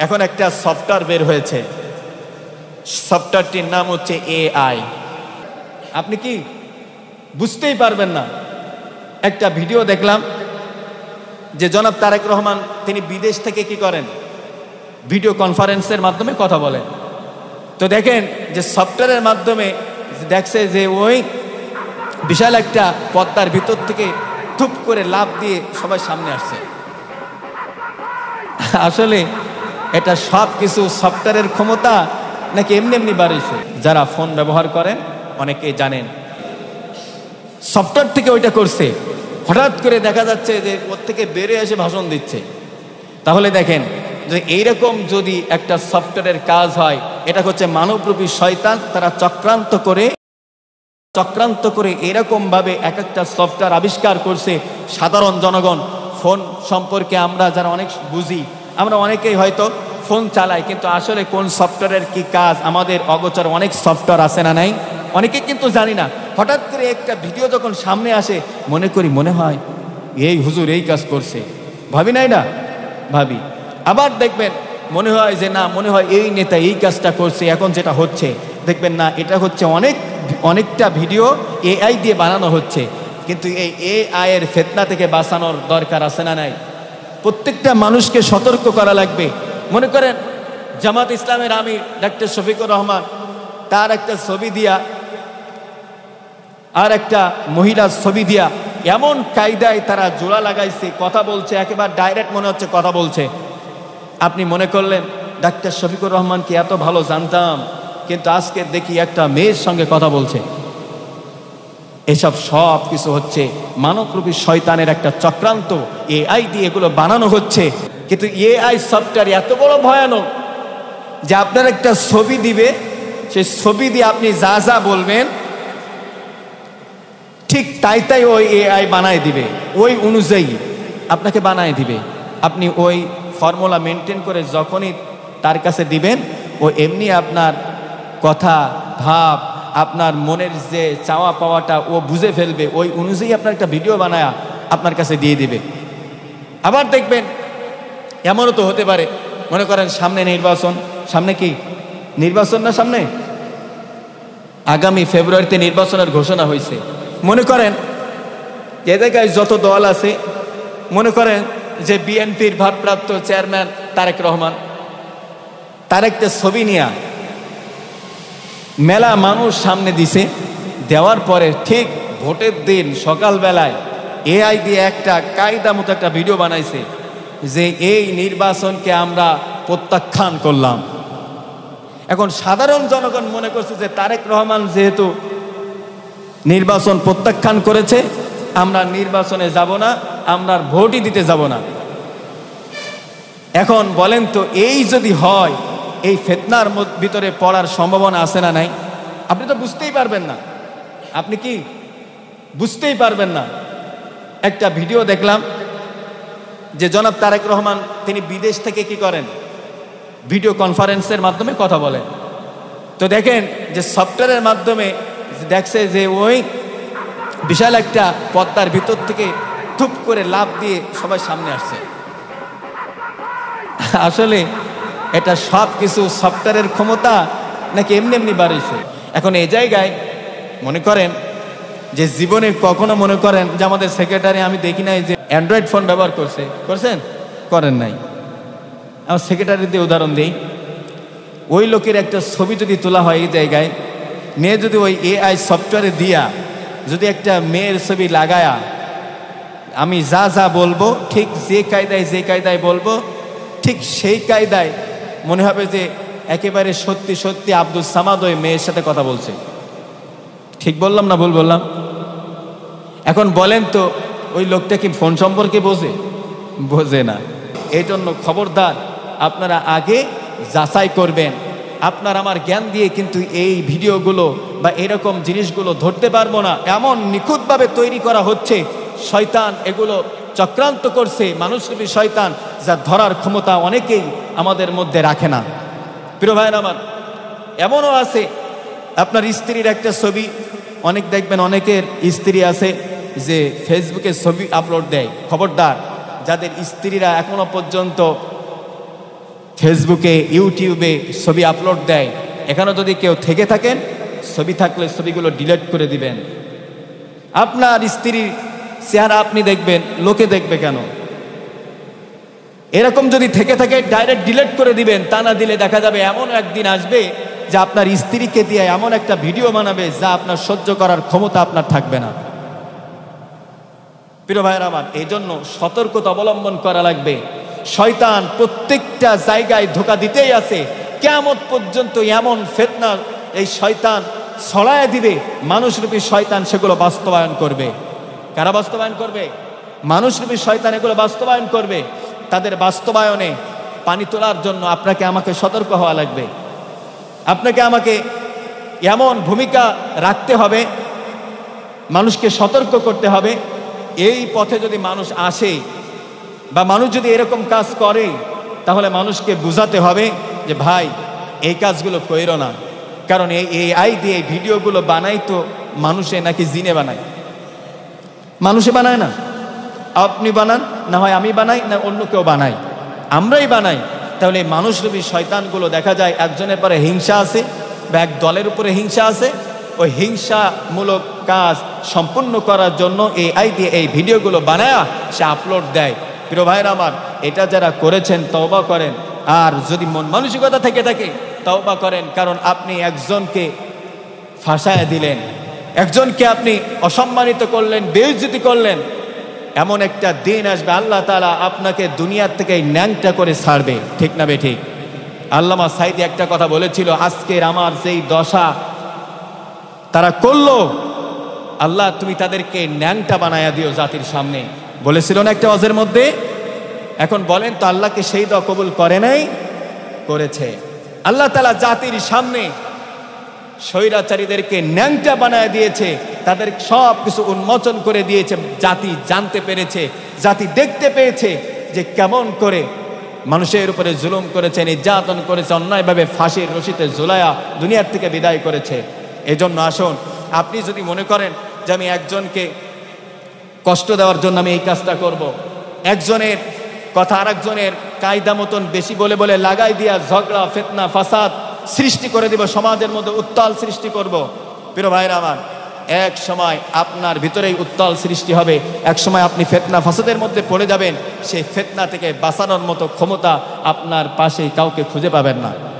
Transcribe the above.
এখন একটা সফটওয়্যার বের হয়েছে, সফটওয়্যারটির নাম হচ্ছে এআই। আপনি কি বুঝতেই পারবেন না। একটা ভিডিও দেখলাম যে জনাব তারেক রহমান তিনি বিদেশ থেকে কি করেন, ভিডিও কনফারেন্সের মাধ্যমে কথা বলেন। তো দেখেন যে সফটওয়্যারের মাধ্যমে দেখছে যে ওই বিশাল একটা পদ্মার ভিতর থেকে ধুপ করে লাফ দিয়ে সবাই সামনে আসছে। আসলে এটা সব কিছু সফটওয়্যারের ক্ষমতা নাকি এমনি এমনি বাড়িয়েছে? যারা ফোন ব্যবহার করেন অনেকেই জানেন সফটওয়্যার থেকে ওইটা করছে। হঠাৎ করে দেখা যাচ্ছে যে ওর থেকে বেড়ে এসে ভাষণ দিচ্ছে। তাহলে দেখেন যে এইরকম যদি একটা সফটওয়্যারের কাজ হয়, এটা হচ্ছে মানবরূপী শয়তান, তারা চক্রান্ত করে এরকম ভাবে এক একটা সফটওয়্যার আবিষ্কার করছে। সাধারণ জনগণ ফোন সম্পর্কে আমরা যারা অনেক বুঝি, আমরা অনেকেই হয়তো ফোন চালাই, কিন্তু আসলে কোন সফটওয়্যারের কি কাজ আমাদের অগোচর অনেক সফটওয়্যার আছে না নাই, অনেকে কিন্তু জানি না। হঠাৎ করে একটা ভিডিও যখন সামনে আসে মনে হয় এই হুজুর এই কাজ করছে, ভাবি নাই না, ভাবি। আবার দেখবেন মনে হয় যে না, মনে হয় এই নেতা এই কাজটা করছে। এখন যেটা হচ্ছে দেখবেন না, এটা হচ্ছে অনেকটা ভিডিও এআই দিয়ে বানানো হচ্ছে। কিন্তু এই এআই এর ফিতনা থেকে বাঁচানোর দরকার আছে না নাই? প্রত্যেকটা মানুষকে সতর্ক করা লাগবে। মনে করেন জামাত ইসলামের আমির ডাক্তার শফিকুর রহমান, তার একটা ছবি দিয়া আর একটা মহিলার ছবি দিয়া এমন কায়দায় তারা জোড়া লাগাইছে, কথা বলছে, একেবারে ডাইরেক্ট মনে হচ্ছে কথা বলছে। আপনি মনে করলেন ডাক্তার শফিকুর রহমানকে এত ভালো জানতাম, কিন্তু আজকে দেখি একটা মেয়ের সঙ্গে কথা বলছে। এসব সব কিছু হচ্ছে মানবরূপী শয়তানের একটা চক্রান্ত। এআই দিয়ে এগুলো বানানো হচ্ছে। কিন্তু এআই সফটওয়্যার এত বড় ভয়ানক যে আপনার একটা ছবি দিবে, সেই ছবি দিয়ে আপনি যা যা বলবেন ঠিক তাই ওই এআই বানায় দিবে, ওই অনুযায়ী আপনাকে বানায় দিবে। আপনি ওই ফর্মুলা মেনটেন করে যখনই তার কাছে দিবেন, ও এমনি আপনার কথা, ভাব, আপনার মনের যে চাওয়া পাওয়াটা ও বুঝে ফেলবে। ওই অনুযায়ী আপনার একটা ভিডিও বানায় আপনার কাছে দিয়ে দিবে। আবার দেখবেন এমনও তো হতে পারে, মনে করেন সামনে নির্বাচন, সামনে কি নির্বাচন না, সামনে আগামী ফেব্রুয়ারিতে নির্বাচনের ঘোষণা হয়েছে। মনে করেন এ জায়গায় যত দল আছে, মনে করেন যে বিএনপির ভারপ্রাপ্ত চেয়ারম্যান তারেক রহমান, তার একটা ছবি নিয়ে মেলা মানুষ সামনে দিছে। দেওয়ার পরে ঠিক ভোটের দিন সকালবেলায় এআই দিয়ে একটা কায়দা মতো একটা ভিডিও বানাইছে যে এই নির্বাচনকে আমরা প্রত্যাখ্যান করলাম। এখন সাধারণ জনগণ মনে করছে যে তারেক রহমান যেহেতু নির্বাচন প্রত্যাখ্যান করেছে, আমরা নির্বাচনে যাব না, আমরা ভোটই দিতে যাব না। এখন বলেন তো, এই যদি হয়, এই ফিতনার ভিতরে পড়ার সম্ভাবনা আছে না নাই? আপনি তো বুঝতেই পারবেন না। আপনি কি বুঝতেই পারবেন না। একটা ভিডিও দেখলাম যে জনাব তারেক রহমান তিনি বিদেশ থেকে কি করেন, ভিডিও কনফারেন্সের মাধ্যমে কথা বলেন। তো দেখেন যে সফটওয়্যারের মাধ্যমে দেখছে যে ওই বিশাল একটা পদ্মার ভিতর থেকে ধুপ করে লাফ দিয়ে সবাই সামনে আসছে। আসলে এটা সব কিছু সফটওয়্যারের ক্ষমতা নাকি এমনি এমনি বাড়িয়েছে? এখন এই জায়গায় মনে করেন যে জীবনে কখনো মনে করেন যে আমাদের সেক্রেটারি, আমি দেখি নাই যে অ্যান্ড্রয়েড ফোন ব্যবহার করছেন, করেন নাই। আমার সেক্রেটারি দিয়ে উদাহরণ দিই। ওই লোকের একটা ছবি যদি তোলা হয় এই জায়গায় নিয়ে, যদি ওই এআই সফটওয়্যারে দিয়া যদি একটা মেয়ের ছবি লাগায়া আমি যা যা বলবো, ঠিক যে কায়দায় বলবো, ঠিক সেই কায়দায় মনে হবে যে একেবারে সত্যি সত্যি আব্দুল সামাদ ওই মেয়ের সাথে কথা বলছে। ঠিক বললাম না ভুল বললাম? এখন বলেন তো, ওই লোকটা কি ফোন সম্পর্কে বোঝে না। এই জন্য খবরদার, আপনারা আগে যাচাই করবেন। আপনার আমার জ্ঞান দিয়ে কিন্তু এই ভিডিওগুলো বা এরকম জিনিসগুলো ধরতে পারবো না। এমন নিখুঁতভাবে তৈরি করা হচ্ছে, শয়তান এগুলো চক্রান্ত করছে, মানুষরূপী শয়তান, যা ধরার ক্ষমতা অনেকেই আমাদের মধ্যে রাখে না। প্রিয় ভাইয়ের আমার, এমনও আছে আপনার স্ত্রীর একটা ছবি, অনেক দেখবেন অনেকের স্ত্রী আছে যে ফেসবুকে ছবি আপলোড দেয়। খবরদার, যাদের স্ত্রীরা এখনো পর্যন্ত ফেসবুকে ইউটিউবে ছবি আপলোড দেয়, এখানে যদি কেউ থেকে থাকেন, ছবি থাকলে ছবিগুলো ডিলিট করে দিবেন। আপনার স্ত্রীর চেহারা আপনি দেখবেন, লোকে দেখবে কেন? এরকম যদি থেকে থাকে ডাইরেক্ট ডিলিট করে দিবেন। তা না দিলে দেখা যাবে এমন একদিন আসবে যে আপনার স্ত্রীকে দিয়ে এমন একটা ভিডিও বানাবে যা আপনার সহ্য করার ক্ষমতা আপনার থাকবে না। প্রিয় ভাইয়েরা আমার, এই জন্য সতর্কতা অবলম্বন করা লাগবে। শয়তান প্রত্যেকটা জায়গায় ধোঁকা দিতেই আছে। কিয়ামত পর্যন্ত এমন ফিতনা এই শয়তান ছড়ায় দিবে, মানুষরূপী শয়তান সেগুলো বাস্তবায়ন করবে। কারা বাস্তবায়ন করবে? মানুষরূপী শয়তান এগুলো বাস্তবায়ন করবে। তাদের বাস্তবায়নে পানি তোলার জন্য আপনাকে আমাকে সতর্ক হওয়া লাগবে। আপনাকে আমাকে এমন ভূমিকা রাখতে হবে, মানুষকে সতর্ক করতে হবে। এই পথে যদি মানুষ আসে বা মানুষ যদি এরকম কাজ করে, তাহলে মানুষকে বুঝাতে হবে যে ভাই এই কাজগুলো কইরো না। কারণ এই এআই দিয়ে এই ভিডিওগুলো বানাই তো মানুষে নাকি জিনে বানায়? মানুষে বানায় না। আপনি বানান, না হয় আমি বানাই, না অন্য কেউ বানাই, আমরাই বানাই। তাহলে এই মানুষরূপী শয়তানগুলো দেখা যায় একজনের পরে হিংসা আছে বা এক দলের উপরে হিংসা আছে, ওই হিংসামূলক কাজ সম্পূর্ণ করার জন্য এআই দিয়ে এই ভিডিওগুলো বানায় সে আপলোড দেয়। প্রিয় ভাইরা আমার, এটা যারা করেছেন তওবা করেন। আর যদি মন মানসিকতা থেকে থাকে তওবা করেন। কারণ আপনি একজনকে ফাঁসায় দিলেন, একজনকে আপনি অসম্মানিত করলেন, বেইজ্জতি করলেন। এমন একটা দিন আসবে আল্লাহ তাআলা আপনাকে দুনিয়ার থেকে ন্যাংটা করে ছাড়বে। ঠিক না বেঠিক? আল্লামা সাঈদী একটা কথা বলেছিল, আজকের আমার যেই দশা তারা করলো, আল্লাহ তুমি তাদেরকে ন্যাংটা বানায়া দিও জাতির সামনে। বলেছিল না একটা ওয়াজের মধ্যে? এখন বলেন তো আল্লাহকে সেই দোয়া কবুল করে নাই? করেছে। আল্লাহ তাআলা জাতির সামনে স্বৈরাচারীদেরকে ন্যাংটা বানায় দিয়েছে, তাদের সব কিছু উন্মোচন করে দিয়েছে। জাতি জানতে পেরেছে, জাতি দেখতে পেয়েছে যে কেমন করে মানুষের উপরে জুলুম করেছে, নির্যাতন করেছে, অন্যায়ভাবে ফাঁসির রশিতে ঝুলায়া দুনিয়ার থেকে বিদায় করেছে। এজন্য আসুন, আপনি যদি মনে করেন যে আমি একজনকে কষ্ট দেওয়ার জন্য আমি এই কাজটা করব, একজনের কথা আরেকজনের কায়দা মতন বেশি বলে বলে লাগাই দিয়া ঝগড়া, ফিতনা, ফাসাদ সৃষ্টি করে দিব, সমাজের মধ্যে উত্তাল সৃষ্টি করব। প্রিয় ভাইরা আমার, এক সময় আপনার ভিতরেই উত্তাল সৃষ্টি হবে। এক সময় আপনি ফিতনা ফাসাদের মধ্যে পড়ে যাবেন। সেই ফিতনা থেকে বাঁচানোর মতো ক্ষমতা আপনার পাশে কাউকে খুঁজে পাবেন না।